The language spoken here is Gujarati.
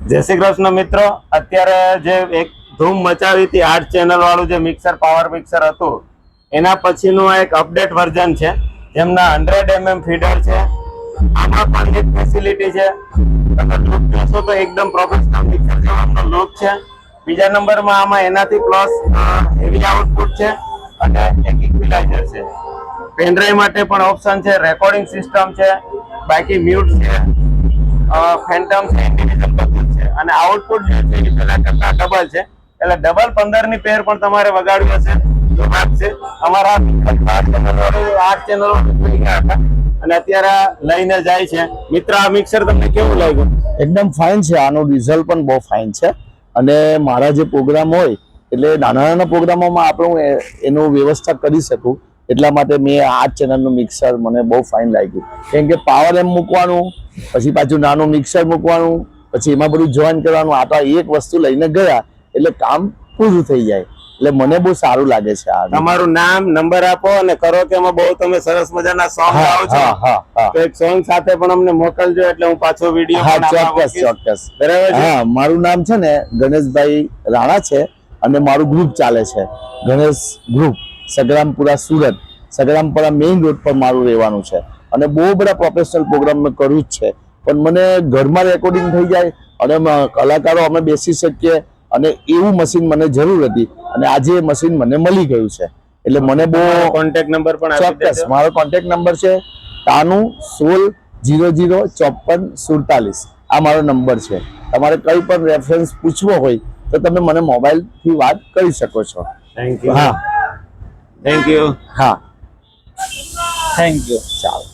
જય શ્રી કૃષ્ણ મિત્રો, અત્યારે જે એક ધૂમ મચાવી હતી 8 ચેનલ વાળું જે મિક્સર પાવર મિક્સર હતું એના પછીનું એક અપડેટ વર્ઝન છે જેમના 100 mm ફીડર છે. આમાં પણ એક ફેસિલિટી છે, તમે લુક જોશો તો એકદમ પ્રોફેશનલ મિક્સર જેવો લુક છે. બીજા નંબરમાં આમાં એનાથી પ્લસ હેવી આઉટપુટ છે અને એક ઇક્વિલાઇઝર છે. પેનડ્રાઈવ માટે પણ ઓપ્શન છે, રેકોર્ડિંગ સિસ્ટમ છે, બાકી મ્યુટ છે, ફેન્ટમ છે, ઇન્ડિવિજ્યુઅલ બધું છે અને આઉટપુટ જે છે એ પેલા કરતા ડબલ છે, એટલે ડબલ 15 ની પેર પણ તમારે વગાડ્યું હશે તો વાગશે. અમારા 8 ચેનલો થઈ ગયા હતા અને અત્યારે લઈને જાય છે. મિત્ર, આ મિક્સર તમને કેવું લાગ્યું? એકદમ ફાઇન છે. આનું રિઝલ્ટ પણ બહુ ફાઇન છે અને મારા જે પ્રોગ્રામ હોય એટલે નાના નાના પ્રોગ્રામોમાં આપણું એનું વ્યવસ્થા કરી શકું એટલા માટે મેં આ ચેનલનું મિક્સર મને બહુ ફાઇન લાગ્યું. કેમ કે પાવર એમ મૂકવાનું, પછી પાછું નાનું મિક્સર મૂકવાનું, પછી એમાં બધું જોઈન કરવાનું, આ તો એક વસ્તુ લઈને ગયા એટલે કામ પૂરું થઈ જાય. એટલે મને બહુ સારું લાગે છે. આ તમારું નામ, નંબર આપો અને કરો કે એમાં બહુ તમે સરસ મજાના સોંગ ગાઓ છો. તો એક સોંગ સાથે પણ અમને મોકલજો એટલે હું પાછો વિડીયો ચોક્કસ. બરાબર છે. હા, મારું નામ છે ને ગણેશભાઈ રાણા છે અને મારું ગ્રુપ ચાલે છે Ganesh group, Sagrampura Surat, Sagrampura main road પર મારું રહેવાનું છે અને બહુ બધા પ્રોફેશનલ પ્રોગ્રામ મેં કર્યું જ છે. પણ મને ઘરમાં રેકોર્ડિંગ થઈ જાય અને કલાકારો અમે બેસી શકીએ અને એવું મશીન મને જરૂર હતી અને આજે એ મશીન મને મળી ગયું છે. એટલે મને બહુ કોન્ટેક્ટ નંબર પણ ચોક્કસ. મારો કોન્ટેક્ટ નંબર છે 9316005447. આ મારો નંબર છે. તમારે કઈ પણ રેફરન્સ પૂછવો હોય તો તમે મને મોબાઈલથી વાત કરી શકો છો. Thank you. હા, થેન્ક યુ. હા, થેન્ક યુ. ચાલો.